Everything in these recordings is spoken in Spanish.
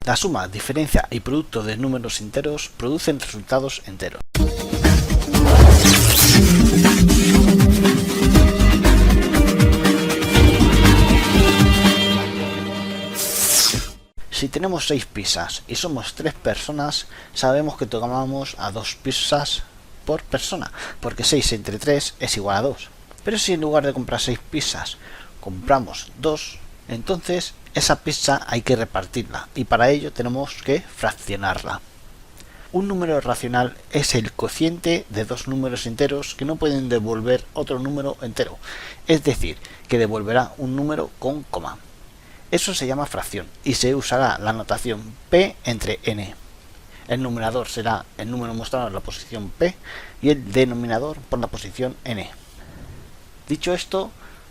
La suma, diferencia y producto de números enteros producen resultados enteros. Si tenemos 6 pizzas y somos 3 personas, sabemos que tomamos a 2 pizzas por persona, porque 6 entre 3 es igual a 2. Pero si en lugar de comprar 6 pizzas compramos 2, entonces esa pizza hay que repartirla y para ello tenemos que fraccionarla. Un número racional es el cociente de dos números enteros que no pueden devolver otro número entero, es decir, que devolverá un número con coma. Eso se llama fracción y se usará la notación p entre n. El numerador será el número mostrado en la posición p y el denominador por la posición n. Dicho esto,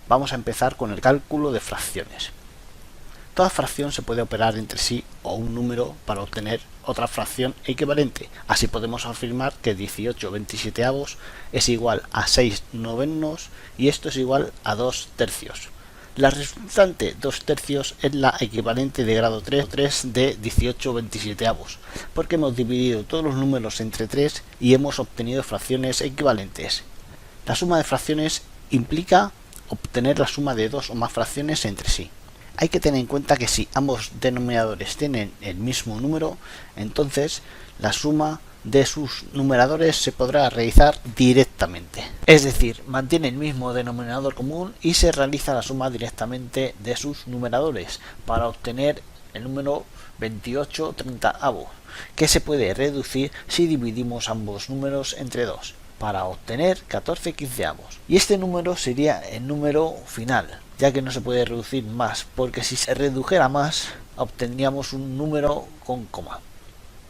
vamos a empezar con el cálculo de fracciones. Toda fracción se puede operar entre sí o un número para obtener otra fracción equivalente. Así podemos afirmar que 18/27 es igual a 6 novenos y esto es igual a 2 tercios. La resultante 2 tercios es la equivalente de grado 3 de 18/27, porque hemos dividido todos los números entre 3 y hemos obtenido fracciones equivalentes. La suma de fracciones implica obtener la suma de dos o más fracciones entre sí. Hay que tener en cuenta que si ambos denominadores tienen el mismo número, entonces la suma de sus numeradores se podrá realizar directamente. Es decir, mantiene el mismo denominador común y se realiza la suma directamente de sus numeradores para obtener el número 28/30, que se puede reducir si dividimos ambos números entre 2 para obtener 14/15. Y este número sería el número final, ya que no se puede reducir más, porque si se redujera más obtendríamos un número con coma.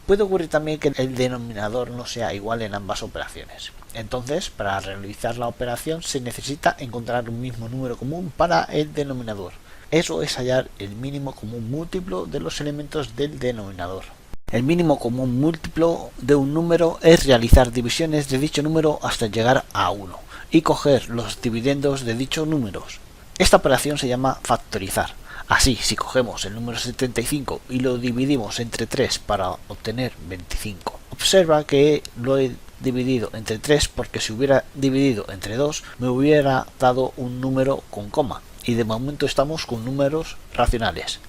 Puede ocurrir también que el denominador no sea igual en ambas operaciones. Entonces, para realizar la operación se necesita encontrar un mismo número común para el denominador. Eso es hallar el mínimo común múltiplo de los elementos del denominador. El mínimo común múltiplo de un número es realizar divisiones de dicho número hasta llegar a 1 y coger los dividendos de dichos números. Esta operación se llama factorizar. Así, si cogemos el número 75 y lo dividimos entre 3 para obtener 25, observa que lo he dividido entre 3 porque si hubiera dividido entre 2 me hubiera dado un número con coma y de momento estamos con números racionales.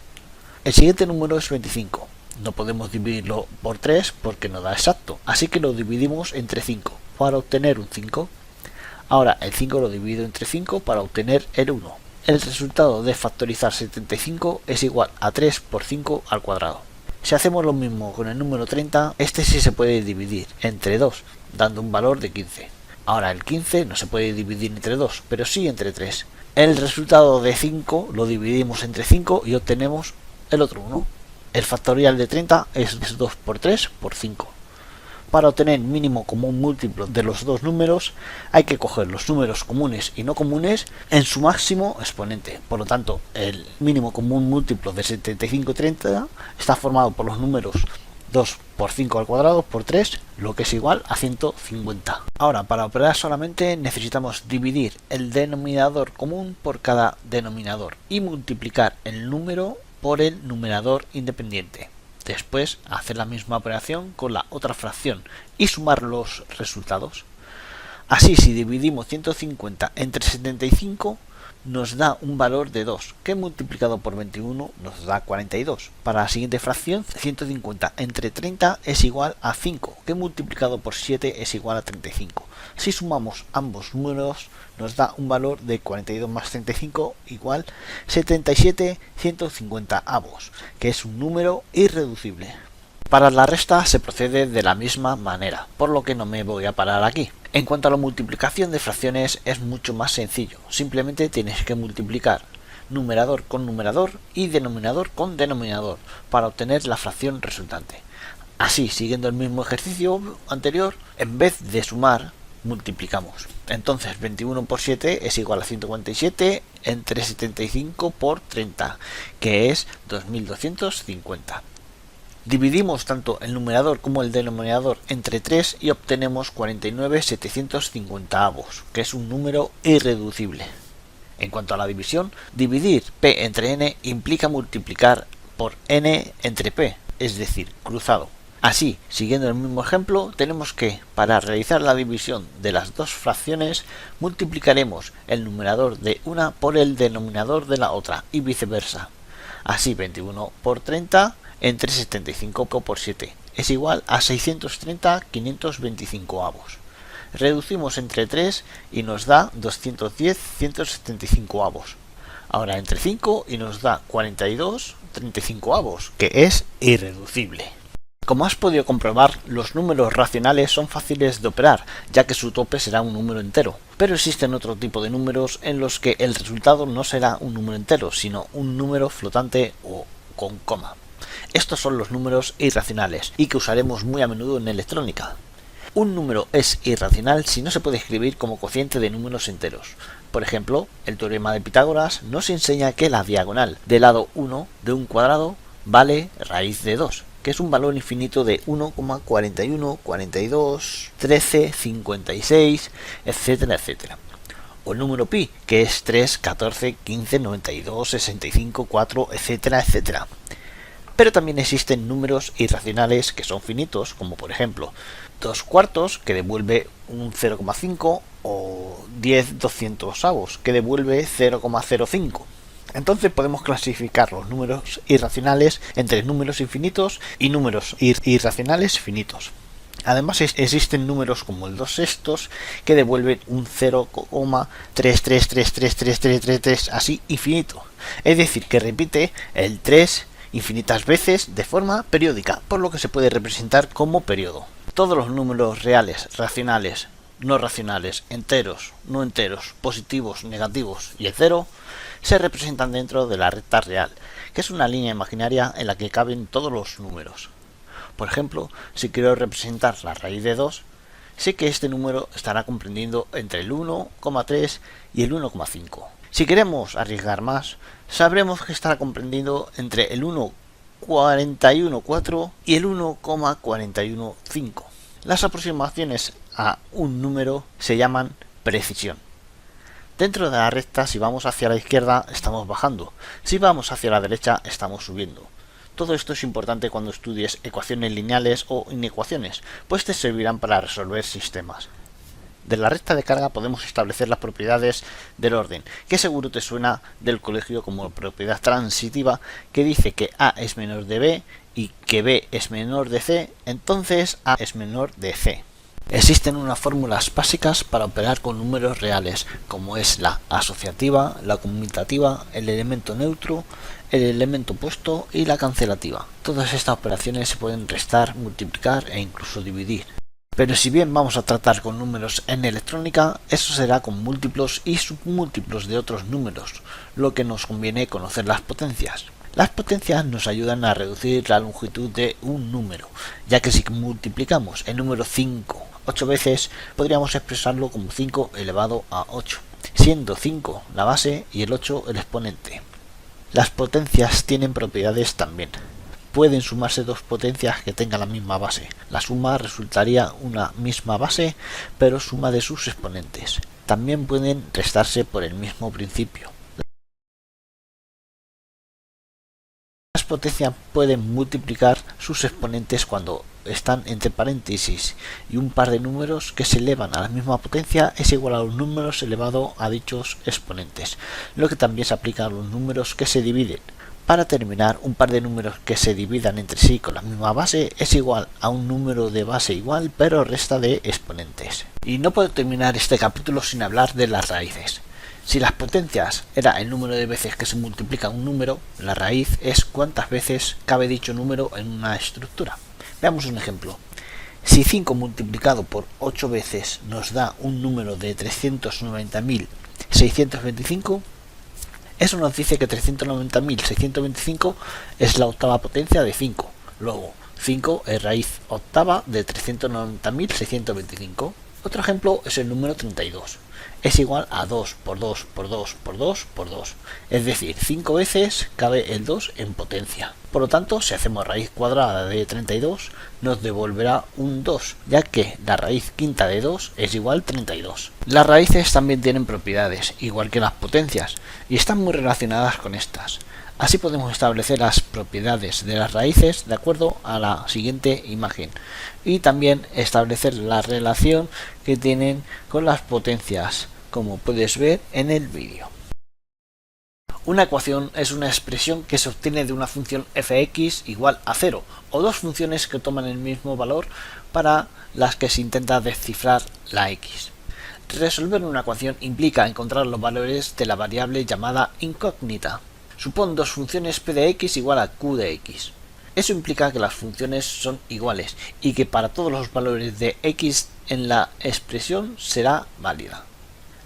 El siguiente número es 25. No podemos dividirlo por 3 porque no da exacto, así que lo dividimos entre 5 para obtener un 5. Ahora el 5 lo divido entre 5 para obtener el 1. El resultado de factorizar 75 es igual a 3 por 5 al cuadrado. Si hacemos lo mismo con el número 30, este sí se puede dividir entre 2, dando un valor de 15. Ahora el 15 no se puede dividir entre 2, pero sí entre 3. El resultado de 5 lo dividimos entre 5 y obtenemos el otro 1. El factorial de 30 es 2 por 3 por 5. Para obtener mínimo común múltiplo de los dos números hay que coger los números comunes y no comunes en su máximo exponente. Por lo tanto, el mínimo común múltiplo de 75 y 30 está formado por los números 2 por 5 al cuadrado por 3, lo que es igual a 150. Ahora, para operar solamente necesitamos dividir el denominador común por cada denominador y multiplicar el número por el numerador independiente. Después hacer la misma operación con la otra fracción y sumar los resultados. Así, si dividimos 150 entre 75 nos da un valor de 2, que multiplicado por 21 nos da 42. Para la siguiente fracción, 150 entre 30 es igual a 5, que multiplicado por 7 es igual a 35. Si sumamos ambos números nos da un valor de 42 más 35 igual 77/150, que es un número irreducible. Para la resta se procede de la misma manera, por lo que no me voy a parar aquí. En cuanto a la multiplicación de fracciones es mucho más sencillo, simplemente tienes que multiplicar numerador con numerador y denominador con denominador para obtener la fracción resultante. Así, siguiendo el mismo ejercicio anterior, en vez de sumar, multiplicamos. Entonces 21 por 7 es igual a 147 entre 75 por 30, que es 2250. Dividimos tanto el numerador como el denominador entre 3 y obtenemos 49/750, que es un número irreducible. En cuanto a la división, dividir p entre n implica multiplicar por n entre p, es decir, cruzado. Así, siguiendo el mismo ejemplo, tenemos que, para realizar la división de las dos fracciones, multiplicaremos el numerador de una por el denominador de la otra, y viceversa. Así, 21 por 30 entre 75 por 7 es igual a 630 525 avos. Reducimos entre 3 y nos da 210 175 avos. Ahora entre 5 y nos da 42 35 avos, que es irreducible. Como has podido comprobar, los números racionales son fáciles de operar, ya que su tope será un número entero. Pero existen otro tipo de números en los que el resultado no será un número entero, sino un número flotante o con coma. Estos son los números irracionales, y que usaremos muy a menudo en electrónica. Un número es irracional si no se puede escribir como cociente de números enteros. Por ejemplo, el teorema de Pitágoras nos enseña que la diagonal del lado 1 de un cuadrado vale raíz de 2. Que es un valor infinito de 1,41, 42, 13, 56, etcétera, etcétera. O el número pi, que es 3, 14, 15, 92, 65, 4, etcétera, etcétera. Pero también existen números irracionales que son finitos, como por ejemplo 2 cuartos, que devuelve un 0,5, o 10 200avos, que devuelve 0,05. Entonces podemos clasificar los números irracionales entre números infinitos y números irracionales finitos. Además existen números como el 2 sextos que devuelven un 0,33333333 así infinito. Es decir, que repite el 3 infinitas veces de forma periódica, por lo que se puede representar como periodo. Todos los números reales, racionales, no racionales, enteros, no enteros, positivos, negativos y el cero se representan dentro de la recta real, que es una línea imaginaria en la que caben todos los números. Por ejemplo, si quiero representar la raíz de 2, sé que este número estará comprendiendo entre el 1,3 y el 1,5. Si queremos arriesgar más, sabremos que estará comprendiendo entre el 1,414 y el 1,415. Las aproximaciones a un número se llaman precisión. Dentro de la recta, si vamos hacia la izquierda, estamos bajando. Si vamos hacia la derecha, estamos subiendo. Todo esto es importante cuando estudies ecuaciones lineales o inecuaciones, pues te servirán para resolver sistemas. De la recta de carga podemos establecer las propiedades del orden, que seguro te suena del colegio como propiedad transitiva, que dice que A es menor de B y que B es menor de C, entonces A es menor de C. Existen unas fórmulas básicas para operar con números reales, como es la asociativa, la conmutativa, el elemento neutro, el elemento opuesto y la cancelativa. Todas estas operaciones se pueden restar, multiplicar e incluso dividir. Pero si bien vamos a tratar con números en electrónica, eso será con múltiplos y submúltiplos de otros números, lo que nos conviene conocer las potencias. Las potencias nos ayudan a reducir la longitud de un número, ya que si multiplicamos el número 5 8 veces, podríamos expresarlo como 5 elevado a 8, siendo 5 la base y el 8 el exponente. Las potencias tienen propiedades también. Pueden sumarse dos potencias que tengan la misma base. La suma resultaría una misma base, pero suma de sus exponentes. También pueden restarse por el mismo principio. Las potencias pueden multiplicar sus exponentes cuando están entre paréntesis y un par de números que se elevan a la misma potencia es igual a los números elevado a dichos exponentes, lo que también se aplica a los números que se dividen. Para terminar, un par de números que se dividan entre sí con la misma base es igual a un número de base igual pero resta de exponentes. Y no puedo terminar este capítulo sin hablar de las raíces. Si las potencias era el número de veces que se multiplica un número, la raíz es cuántas veces cabe dicho número en una estructura. Veamos un ejemplo. Si 5 multiplicado por 8 veces nos da un número de 390.625, eso nos dice que 390.625 es la octava potencia de 5. Luego, 5 es raíz octava de 390.625. Otro ejemplo es el número 32. Es igual a 2 por 2 por 2 por 2 por 2. Es decir, 5 veces cabe el 2 en potencia. Por lo tanto, si hacemos raíz cuadrada de 32, nos devolverá un 2, ya que la raíz quinta de 2 es igual a 32. Las raíces también tienen propiedades, igual que las potencias, y están muy relacionadas con estas. Así podemos establecer las propiedades de las raíces de acuerdo a la siguiente imagen y también establecer la relación que tienen con las potencias, como puedes ver en el vídeo. Una ecuación es una expresión que se obtiene de una función f(x) igual a 0 o dos funciones que toman el mismo valor para las que se intenta descifrar la x. Resolver una ecuación implica encontrar los valores de la variable llamada incógnita. Supón dos funciones p de x igual a q de x. Eso implica que las funciones son iguales y que para todos los valores de x en la expresión será válida.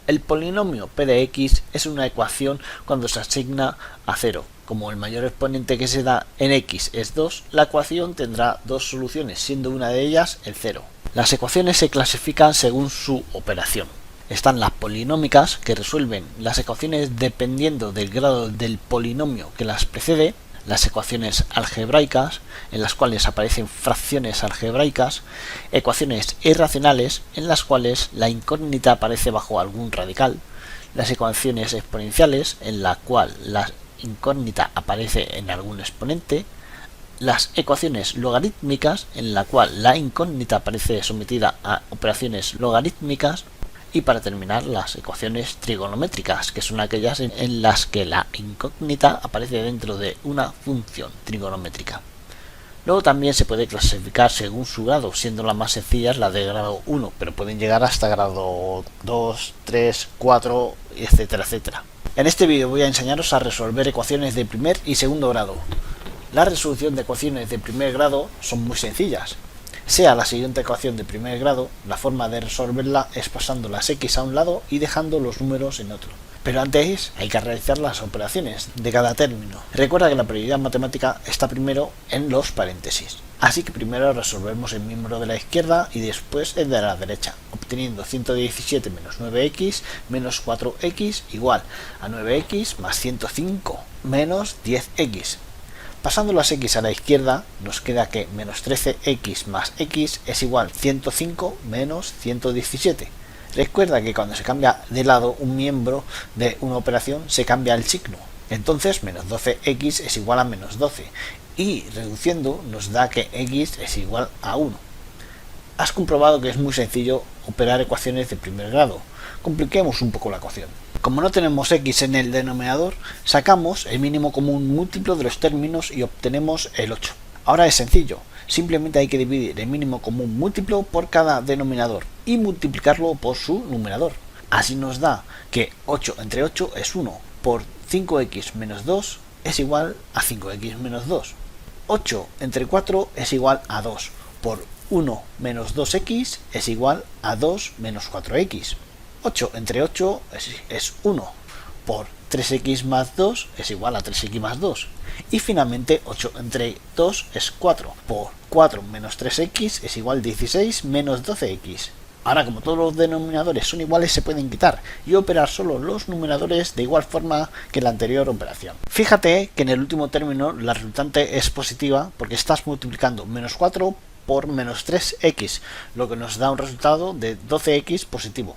El polinomio p de x es una ecuación cuando se asigna a 0. Como el mayor exponente que se da en x es 2, la ecuación tendrá dos soluciones, siendo una de ellas el 0. Las ecuaciones se clasifican según su operación. Están las polinómicas, que resuelven las ecuaciones dependiendo del grado del polinomio que las precede, las ecuaciones algebraicas, en las cuales aparecen fracciones algebraicas, ecuaciones irracionales, en las cuales la incógnita aparece bajo algún radical, las ecuaciones exponenciales, en la cual la incógnita aparece en algún exponente, las ecuaciones logarítmicas, en la cual la incógnita aparece sometida a operaciones logarítmicas, y para terminar las ecuaciones trigonométricas, que son aquellas en las que la incógnita aparece dentro de una función trigonométrica. Luego también se puede clasificar según su grado, siendo las más sencillas las de grado 1, pero pueden llegar hasta grado 2, 3, 4, etcétera, etcétera. En este vídeo voy a enseñaros a resolver ecuaciones de primer y segundo grado. La resolución de ecuaciones de primer grado son muy sencillas. Sea la siguiente ecuación de primer grado, la forma de resolverla es pasando las x a un lado y dejando los números en otro. Pero antes hay que realizar las operaciones de cada término. Recuerda que la prioridad matemática está primero en los paréntesis. Así que primero resolvemos el miembro de la izquierda y después el de la derecha, obteniendo 117 menos 9x menos 4x igual a 9x más 105 menos 10x. Pasando las x a la izquierda, nos queda que menos 13x más x es igual a 105 menos 117. Recuerda que cuando se cambia de lado un miembro de una operación, se cambia el signo. Entonces, menos 12x es igual a menos 12. Y reduciendo, nos da que x es igual a 1. Has comprobado que es muy sencillo operar ecuaciones de primer grado. Compliquemos un poco la ecuación. Como no tenemos x en el denominador, sacamos el mínimo común múltiplo de los términos y obtenemos el 8. Ahora es sencillo, simplemente hay que dividir el mínimo común múltiplo por cada denominador y multiplicarlo por su numerador. Así nos da que 8 entre 8 es 1, por 5x menos 2 es igual a 5x menos 2. 8 entre 4 es igual a 2, por 1 menos 2x es igual a 2 menos 4x. 8 entre 8 es 1, por 3x más 2 es igual a 3x más 2. Y finalmente 8 entre 2 es 4, por 4 menos 3x es igual a 16 menos 12x. Ahora, como todos los denominadores son iguales, se pueden quitar y operar solo los numeradores de igual forma que la anterior operación. Fíjate que en el último término la resultante es positiva porque estás multiplicando menos 4 por menos 3x, lo que nos da un resultado de 12x positivo.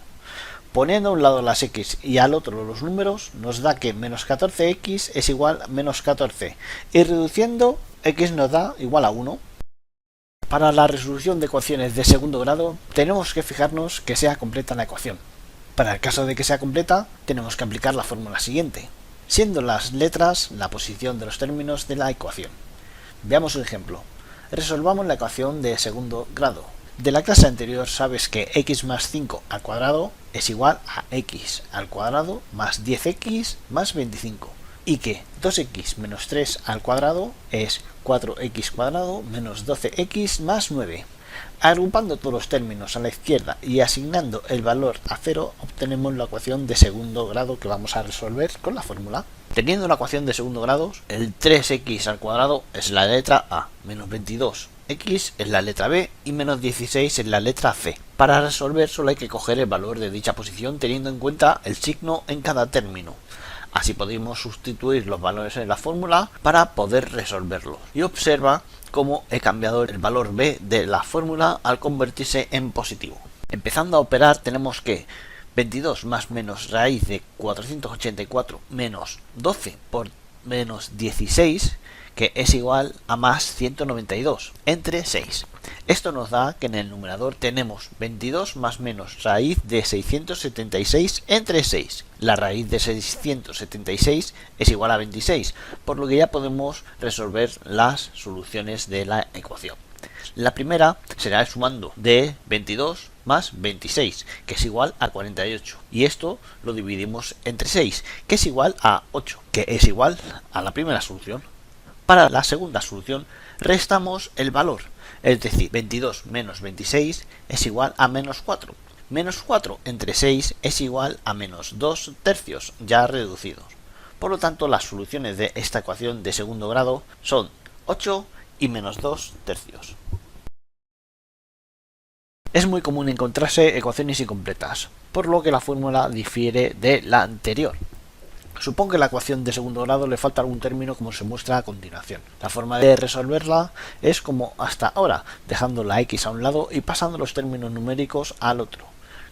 Poniendo a un lado las x y al otro los números, nos da que menos 14x es igual a menos 14. Y reduciendo, x nos da igual a 1. Para la resolución de ecuaciones de segundo grado, tenemos que fijarnos que sea completa la ecuación. Para el caso de que sea completa, tenemos que aplicar la fórmula siguiente, siendo las letras la posición de los términos de la ecuación. Veamos un ejemplo. Resolvamos la ecuación de segundo grado. De la clase anterior sabes que x más 5 al cuadrado es igual a x al cuadrado más 10x más 25 y que 2x menos 3 al cuadrado es 4x cuadrado menos 12x más 9. Agrupando todos los términos a la izquierda y asignando el valor a 0, obtenemos la ecuación de segundo grado que vamos a resolver con la fórmula. Teniendo una ecuación de segundo grado, el 3x al cuadrado es la letra A, menos 22. X es la letra B y menos 16 es la letra C. Para resolver solo hay que coger el valor de dicha posición teniendo en cuenta el signo en cada término. Así podemos sustituir los valores en la fórmula para poder resolverlos. Y observa cómo he cambiado el valor B de la fórmula al convertirse en positivo. Empezando a operar tenemos que 22 más menos raíz de 484 menos 12 por menos 16, que es igual a más 192, entre 6. Esto nos da que en el numerador tenemos 22 más menos raíz de 676 entre 6. La raíz de 676 es igual a 26, por lo que ya podemos resolver las soluciones de la ecuación. La primera será el sumando de 22 más 26, que es igual a 48. Y esto lo dividimos entre 6, que es igual a 8, que es igual a la primera solución. Para la segunda solución restamos el valor, es decir, 22 menos 26 es igual a menos 4. Menos 4 entre 6 es igual a menos 2 tercios, ya reducidos. Por lo tanto, las soluciones de esta ecuación de segundo grado son 8 y menos 2 tercios. Es muy común encontrarse ecuaciones incompletas, por lo que la fórmula difiere de la anterior. Supongo que a la ecuación de segundo grado le falta algún término como se muestra a continuación. La forma de resolverla es como hasta ahora, dejando la x a un lado y pasando los términos numéricos al otro.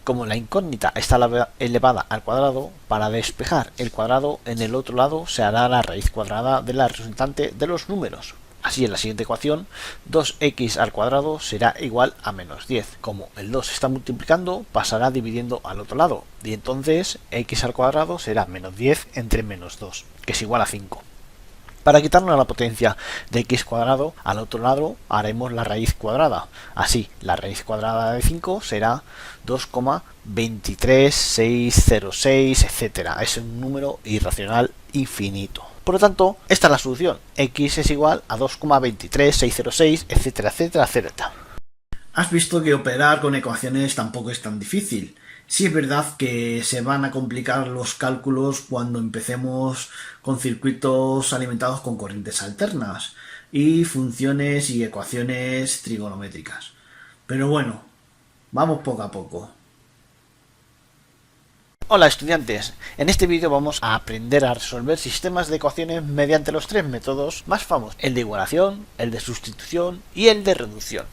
Como la incógnita está elevada al cuadrado, para despejar el cuadrado en el otro lado se hará la raíz cuadrada de la resultante de los números. Así, en la siguiente ecuación, 2x al cuadrado será igual a menos 10. Como el 2 se está multiplicando, pasará dividiendo al otro lado. Y entonces, x al cuadrado será menos 10 entre menos 2, que es igual a 5. Para quitarnos la potencia de x cuadrado, al otro lado haremos la raíz cuadrada. Así, la raíz cuadrada de 5 será 2,23606, etc. Es un número irracional infinito. Por lo tanto, esta es la solución. X es igual a 2,23606, etcétera, etcétera, etcétera. Has visto que operar con ecuaciones tampoco es tan difícil. Sí es verdad que se van a complicar los cálculos cuando empecemos con circuitos alimentados con corrientes alternas y funciones y ecuaciones trigonométricas. Pero bueno, vamos poco a poco. Hola estudiantes, en este vídeo vamos a aprender a resolver sistemas de ecuaciones mediante los tres métodos más famosos, el de igualación, el de sustitución y el de reducción.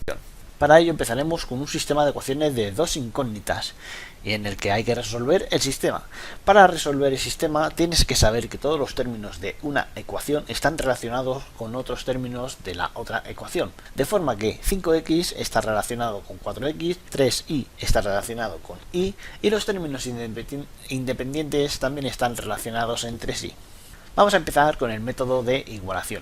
Para ello empezaremos con un sistema de ecuaciones de dos incógnitas, y en el que hay que resolver el sistema. Para resolver el sistema tienes que saber que todos los términos de una ecuación están relacionados con otros términos de la otra ecuación. De forma que 5x está relacionado con 4x, 3y está relacionado con y los términos independientes también están relacionados entre sí. Vamos a empezar con el método de igualación.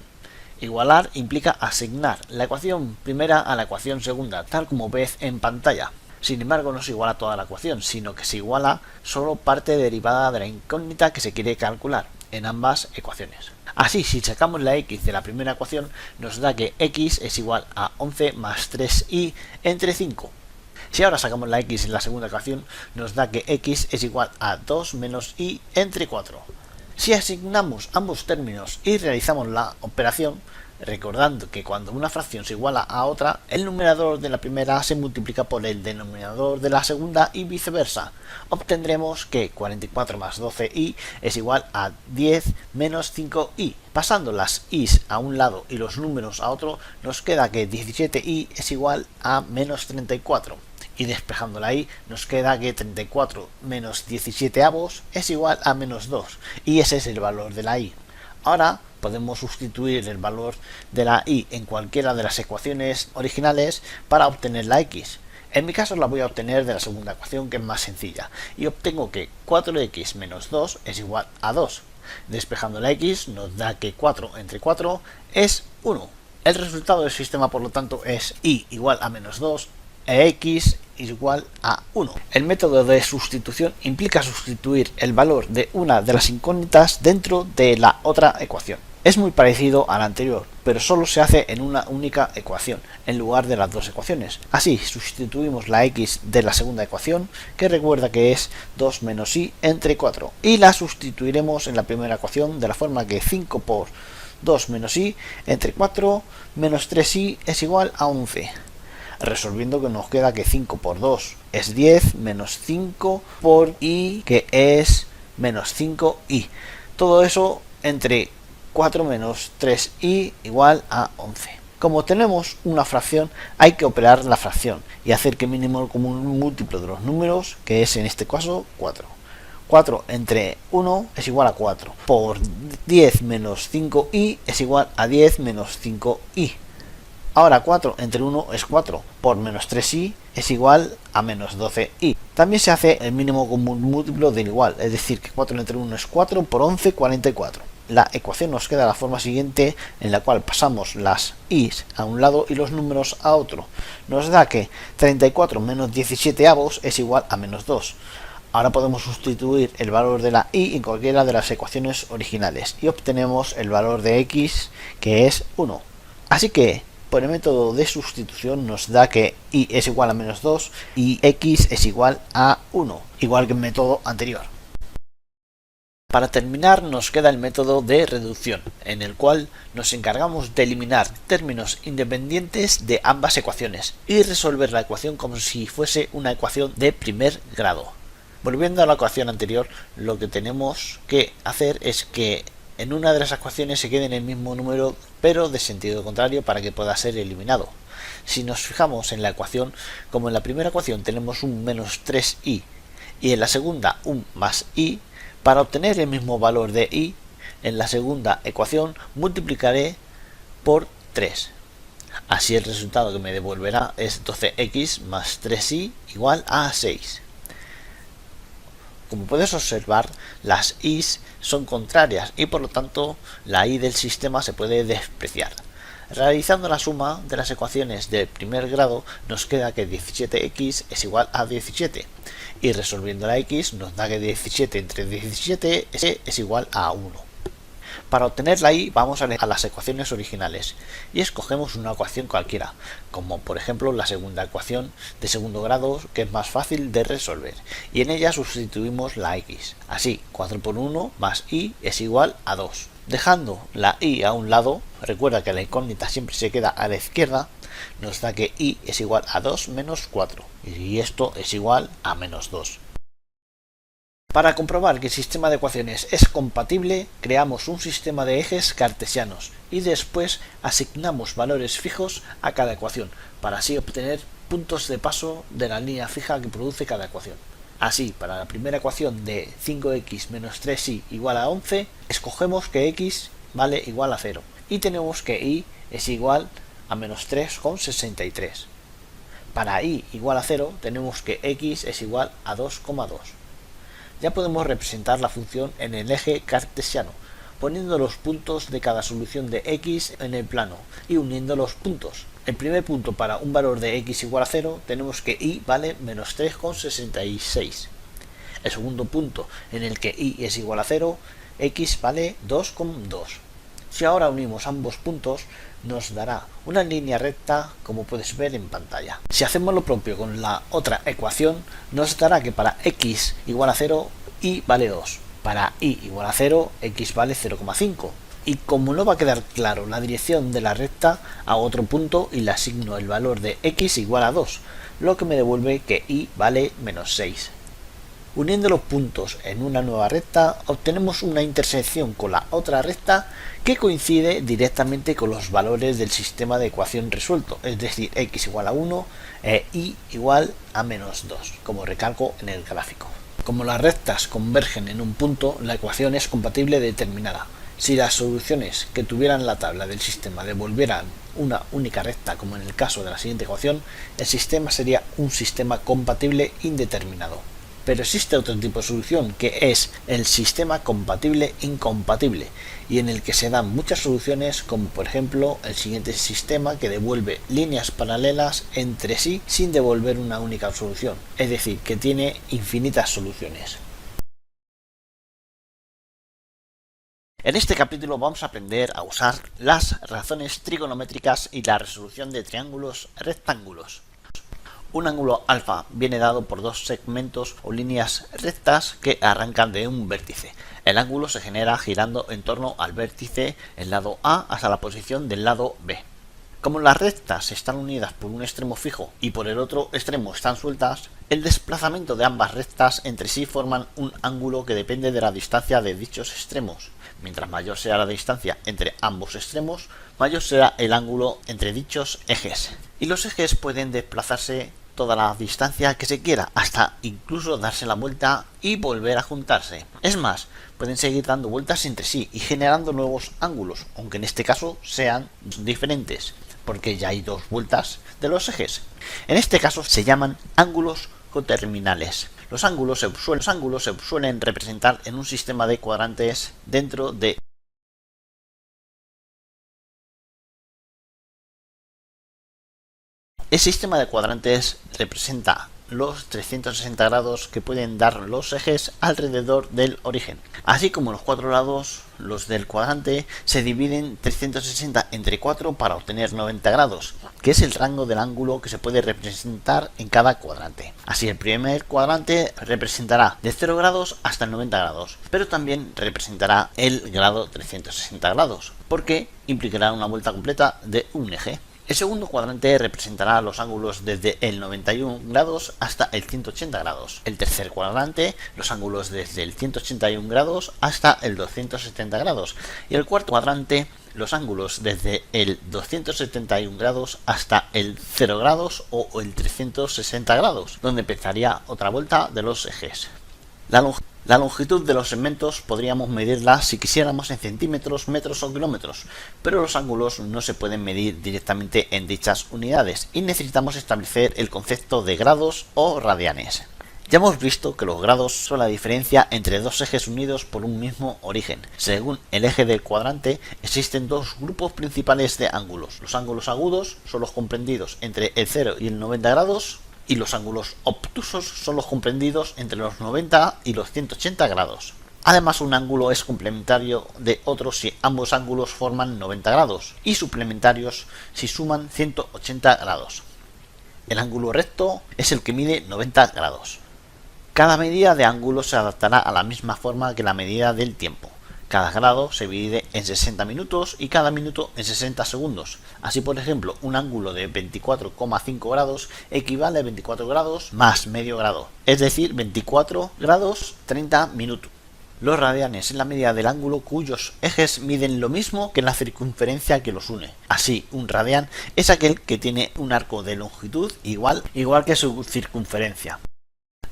Igualar implica asignar la ecuación primera a la ecuación segunda, tal como ves en pantalla. Sin embargo, no se iguala toda la ecuación, sino que se iguala solo parte derivada de la incógnita que se quiere calcular en ambas ecuaciones. Así, si sacamos la x de la primera ecuación, nos da que x es igual a 11 más 3y entre 5. Si ahora sacamos la x en la segunda ecuación, nos da que x es igual a 2 menos y entre 4. Si asignamos ambos términos y realizamos la operación, recordando que cuando una fracción se iguala a otra, el numerador de la primera se multiplica por el denominador de la segunda y viceversa, obtendremos que 44 más 12y es igual a 10 menos 5y. Pasando las i's a un lado y los números a otro, nos queda que 17y es igual a menos 34. Y despejando la y, nos queda que 34 menos 17 avos es igual a menos 2. Y ese es el valor de la y. Ahora podemos sustituir el valor de la y en cualquiera de las ecuaciones originales para obtener la x. En mi caso la voy a obtener de la segunda ecuación, que es más sencilla. Y obtengo que 4x menos 2 es igual a 2. Despejando la x nos da que 4 entre 4 es 1. El resultado del sistema, por lo tanto, es y igual a menos 2 e x igual a 1. El método de sustitución implica sustituir el valor de una de las incógnitas dentro de la otra ecuación. Es muy parecido al anterior, pero solo se hace en una única ecuación, en lugar de las dos ecuaciones. Así, sustituimos la x de la segunda ecuación, que recuerda que es 2 menos y entre 4, y la sustituiremos en la primera ecuación de la forma que 5 por 2 menos y entre 4 menos 3y es igual a 11. Resolviendo, que nos queda que 5 por 2 es 10, menos 5 por y, que es menos 5y. Todo eso entre 4 menos 3y igual a 11. Como tenemos una fracción, hay que operar la fracción y hacer que mínimo común múltiplo de los números, que es en este caso 4. 4 entre 1 es igual a 4. Por 10 menos 5i es igual a 10 menos 5i. Ahora 4 entre 1 es 4. Por menos 3i es igual a menos 12i. También se hace el mínimo común múltiplo del igual, es decir, que 4 entre 1 es 4, por 11, 44. La ecuación nos queda de la forma siguiente, en la cual pasamos las i's a un lado y los números a otro. Nos da que 34 menos 17 avos es igual a menos 2. Ahora podemos sustituir el valor de la y en cualquiera de las ecuaciones originales y obtenemos el valor de x, que es 1. Así que por el método de sustitución nos da que y es igual a menos 2 y x es igual a 1, igual que el método anterior. Para terminar nos queda el método de reducción, en el cual nos encargamos de eliminar términos independientes de ambas ecuaciones y resolver la ecuación como si fuese una ecuación de primer grado. Volviendo a la ecuación anterior, lo que tenemos que hacer es que en una de las ecuaciones se quede en el mismo número pero de sentido contrario para que pueda ser eliminado. Si nos fijamos en la ecuación, como en la primera ecuación tenemos un menos 3i y en la segunda un más i, para obtener el mismo valor de i, en la segunda ecuación multiplicaré por 3. Así el resultado que me devolverá es 12x más 3i igual a 6. Como puedes observar, las i's son contrarias y por lo tanto la i del sistema se puede despreciar. Realizando la suma de las ecuaciones de primer grado nos queda que 17x es igual a 17 y resolviendo la x nos da que 17 entre 17 es igual a 1. Para obtener la y vamos a las ecuaciones originales y escogemos una ecuación cualquiera, como por ejemplo la segunda ecuación de segundo grado, que es más fácil de resolver, y en ella sustituimos la x. Así, 4 por 1 más y es igual a 2. Dejando la y a un lado, recuerda que la incógnita siempre se queda a la izquierda, nos da que y es igual a 2 menos 4, y esto es igual a menos 2. Para comprobar que el sistema de ecuaciones es compatible, creamos un sistema de ejes cartesianos y después asignamos valores fijos a cada ecuación, para así obtener puntos de paso de la línea fija que produce cada ecuación. Así, para la primera ecuación de 5x menos 3y igual a 11, escogemos que x vale igual a 0 y tenemos que y es igual a menos 3,63. Para y igual a 0 tenemos que x es igual a 2,2. Ya podemos representar la función en el eje cartesiano, poniendo los puntos de cada solución de x en el plano y uniendo los puntos. El primer punto para un valor de x igual a 0 tenemos que y vale menos 3,66. El segundo punto en el que y es igual a 0, x vale 2,2. Si ahora unimos ambos puntos nos dará una línea recta, como puedes ver en pantalla. Si hacemos lo propio con la otra ecuación, nos dará que para x igual a 0, y vale 2. Para y igual a 0, x vale 0,5. Y como no va a quedar claro la dirección de la recta, hago otro punto y le asigno el valor de x igual a 2, lo que me devuelve que y vale menos 6. Uniendo los puntos en una nueva recta, obtenemos una intersección con la otra recta que coincide directamente con los valores del sistema de ecuación resuelto, es decir, x igual a 1 e y igual a menos 2, como recalco en el gráfico. Como las rectas convergen en un punto, la ecuación es compatible determinada. Si las soluciones que tuvieran la tabla del sistema devolvieran una única recta, como en el caso de la siguiente ecuación, el sistema sería un sistema compatible indeterminado. Pero existe otro tipo de solución, que es el sistema compatible incompatible, y en el que se dan muchas soluciones, como por ejemplo el siguiente sistema, que devuelve líneas paralelas entre sí sin devolver una única solución, es decir, que tiene infinitas soluciones. En este capítulo vamos a aprender a usar las razones trigonométricas y la resolución de triángulos rectángulos. Un ángulo alfa viene dado por dos segmentos o líneas rectas que arrancan de un vértice. El ángulo se genera girando en torno al vértice el lado A hasta la posición del lado B. Como las rectas están unidas por un extremo fijo y por el otro extremo están sueltas, el desplazamiento de ambas rectas entre sí forman un ángulo que depende de la distancia de dichos extremos. Mientras mayor sea la distancia entre ambos extremos, mayor será el ángulo entre dichos ejes. Y los ejes pueden desplazarse toda la distancia que se quiera, hasta incluso darse la vuelta y volver a juntarse. Es más, pueden seguir dando vueltas entre sí y generando nuevos ángulos, aunque en este caso sean diferentes, porque ya hay dos vueltas de los ejes. En este caso se llaman ángulos coterminales. Los ángulos se suelen representar en un sistema de cuadrantes dentro de el sistema de cuadrantes representa los 360 grados que pueden dar los ejes alrededor del origen. Así como los cuatro lados, los del cuadrante se dividen 360 entre 4 para obtener 90 grados, que es el rango del ángulo que se puede representar en cada cuadrante. Así el primer cuadrante representará de 0 grados hasta el 90 grados, pero también representará el grado 360 grados, porque implicará una vuelta completa de un eje. El segundo cuadrante representará los ángulos desde el 91 grados hasta el 180 grados. El tercer cuadrante, los ángulos desde el 181 grados hasta el 270 grados. Y el cuarto cuadrante, los ángulos desde el 271 grados hasta el 0 grados o el 360 grados, donde empezaría otra vuelta de los ejes. La longitud de los segmentos podríamos medirla si quisiéramos en centímetros, metros o kilómetros, pero los ángulos no se pueden medir directamente en dichas unidades y necesitamos establecer el concepto de grados o radianes. Ya hemos visto que los grados son la diferencia entre dos ejes unidos por un mismo origen. Según el eje del cuadrante, existen dos grupos principales de ángulos. Los ángulos agudos son los comprendidos entre el 0 y el 90 grados, y los ángulos obtusos son los comprendidos entre los 90 y los 180 grados. Además, un ángulo es complementario de otro si ambos ángulos forman 90 grados y suplementarios si suman 180 grados. El ángulo recto es el que mide 90 grados. Cada medida de ángulo se adaptará a la misma forma que la medida del tiempo. Cada grado se divide en 60 minutos y cada minuto en 60 segundos. Así, por ejemplo, un ángulo de 24,5 grados equivale a 24 grados más medio grado, es decir, 24 grados 30 minutos. Los radianes es la medida del ángulo cuyos ejes miden lo mismo que la circunferencia que los une. Así, un radián es aquel que tiene un arco de longitud igual que su circunferencia.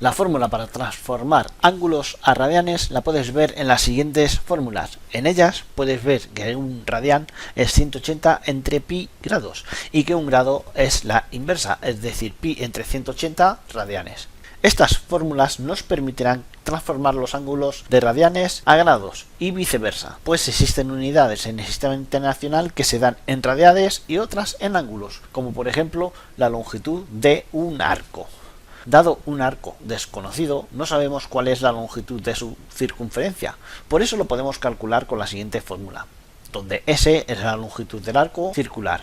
La fórmula para transformar ángulos a radianes la puedes ver en las siguientes fórmulas. En ellas puedes ver que un radián es 180 entre pi grados y que un grado es la inversa, es decir, pi entre 180 radianes. Estas fórmulas nos permitirán transformar los ángulos de radianes a grados y viceversa, pues existen unidades en el sistema internacional que se dan en radianes y otras en ángulos, como por ejemplo la longitud de un arco. Dado un arco desconocido, no sabemos cuál es la longitud de su circunferencia, por eso lo podemos calcular con la siguiente fórmula, donde S es la longitud del arco circular,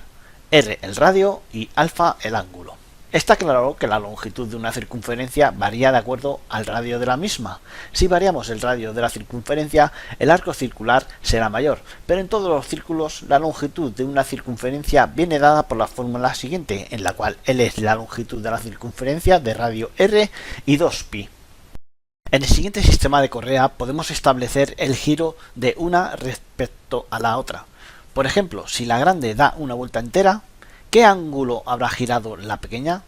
R el radio y alfa el ángulo. Está claro que la longitud de una circunferencia varía de acuerdo al radio de la misma. Si variamos el radio de la circunferencia, el arco circular será mayor, pero en todos los círculos la longitud de una circunferencia viene dada por la fórmula siguiente, en la cual L es la longitud de la circunferencia de radio R y 2pi. En el siguiente sistema de correa podemos establecer el giro de una respecto a la otra. Por ejemplo, si la grande da una vuelta entera, ¿qué ángulo habrá girado la pequeña?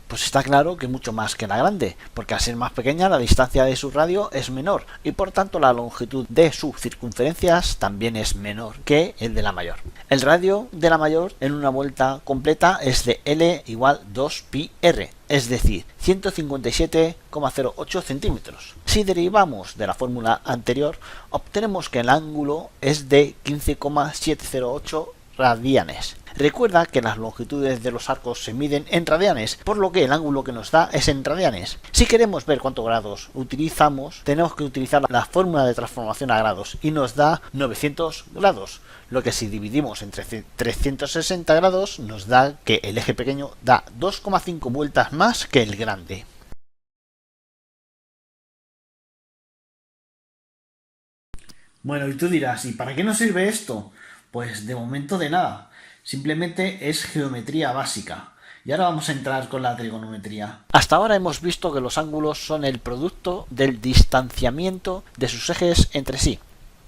Pues está claro que mucho más que la grande, porque al ser más pequeña la distancia de su radio es menor y por tanto la longitud de sus circunferencias también es menor que el de la mayor. El radio de la mayor en una vuelta completa es de L igual 2πr, es decir, 157,08 centímetros. Si derivamos de la fórmula anterior, obtenemos que el ángulo es de 15,708 radianes. Recuerda que las longitudes de los arcos se miden en radianes, por lo que el ángulo que nos da es en radianes. Si queremos ver cuántos grados utilizamos, tenemos que utilizar la fórmula de transformación a grados y nos da 900 grados, lo que si dividimos entre 360 grados nos da que el eje pequeño da 2,5 vueltas más que el grande. Bueno, y tú dirás, ¿y para qué nos sirve esto? Pues de momento de nada. Simplemente es geometría básica. Y ahora vamos a entrar con la trigonometría. Hasta ahora hemos visto que los ángulos son el producto del distanciamiento de sus ejes entre sí.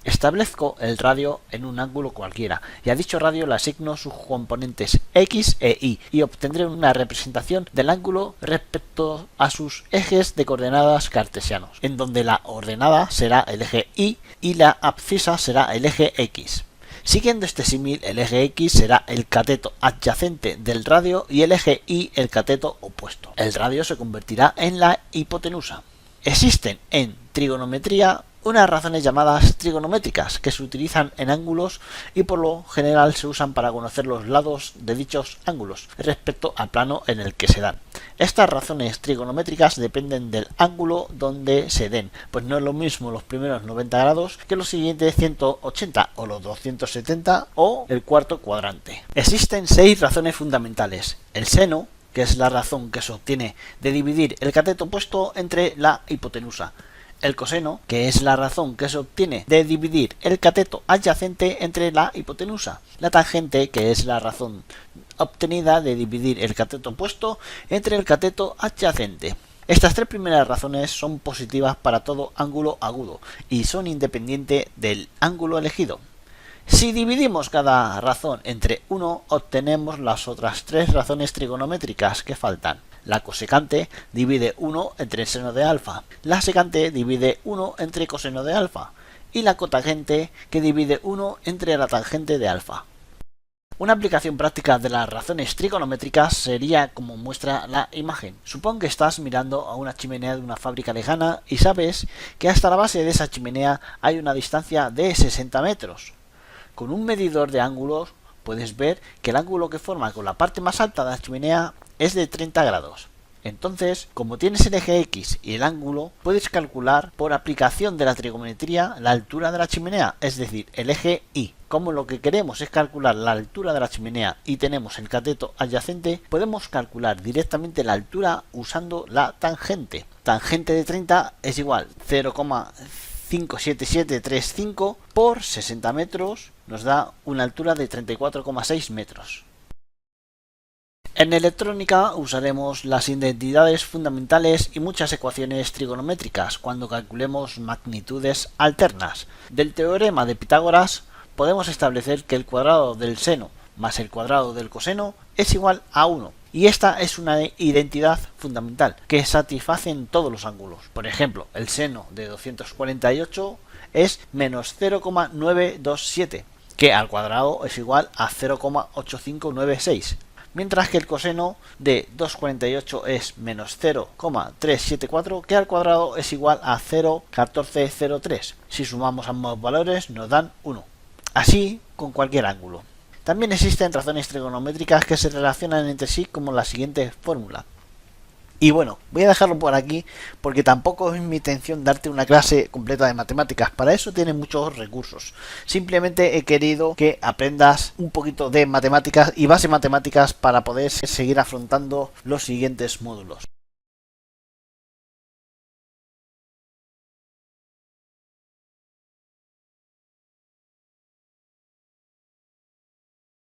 Establezco el radio en un ángulo cualquiera y a dicho radio le asigno sus componentes X e Y y obtendré una representación del ángulo respecto a sus ejes de coordenadas cartesianos, en donde la ordenada será el eje Y y la abscisa será el eje X. Siguiendo este símil, el eje X será el cateto adyacente del radio y el eje Y el cateto opuesto. El radio se convertirá en la hipotenusa. Existen en trigonometría unas razones llamadas trigonométricas que se utilizan en ángulos y por lo general se usan para conocer los lados de dichos ángulos respecto al plano en el que se dan. Estas razones trigonométricas dependen del ángulo donde se den, pues no es lo mismo los primeros 90 grados que los siguientes 180 o los 270 o el cuarto cuadrante. Existen 6 razones fundamentales: el seno, que es la razón que se obtiene de dividir el cateto opuesto entre la hipotenusa; el coseno, que es la razón que se obtiene de dividir el cateto adyacente entre la hipotenusa; la tangente, que es la razón obtenida de dividir el cateto opuesto entre el cateto adyacente. Estas 3 primeras razones son positivas para todo ángulo agudo y son independientes del ángulo elegido. Si dividimos cada razón entre 1, obtenemos las otras 3 razones trigonométricas que faltan. La cosecante divide 1 entre el seno de alfa, la secante divide 1 entre coseno de alfa y la cotangente que divide 1 entre la tangente de alfa. Una aplicación práctica de las razones trigonométricas sería como muestra la imagen. Supón que estás mirando a una chimenea de una fábrica lejana y sabes que hasta la base de esa chimenea hay una distancia de 60 metros. Con un medidor de ángulos puedes ver que el ángulo que forma con la parte más alta de la chimenea es de 30 grados. Entonces, como tienes el eje X y el ángulo, puedes calcular por aplicación de la trigonometría la altura de la chimenea, es decir, el eje Y. Como lo que queremos es calcular la altura de la chimenea y tenemos el cateto adyacente, podemos calcular directamente la altura usando la tangente. Tangente de 30 es igual 0,57735 por 60 metros, nos da una altura de 34,6 metros. En electrónica usaremos las identidades fundamentales y muchas ecuaciones trigonométricas cuando calculemos magnitudes alternas. Del teorema de Pitágoras podemos establecer que el cuadrado del seno más el cuadrado del coseno es igual a 1. Y esta es una identidad fundamental que satisface en todos los ángulos. Por ejemplo, el seno de 248 es menos 0,927, que al cuadrado es igual a 0,8596. Mientras que el coseno de 248 es menos 0,374, que al cuadrado es igual a 0,1403. Si sumamos ambos valores nos dan 1. Así con cualquier ángulo. También existen razones trigonométricas que se relacionan entre sí como la siguiente fórmula. Y bueno, voy a dejarlo por aquí porque tampoco es mi intención darte una clase completa de matemáticas. Para eso tienes muchos recursos. Simplemente he querido que aprendas un poquito de matemáticas y base matemáticas para poder seguir afrontando los siguientes módulos.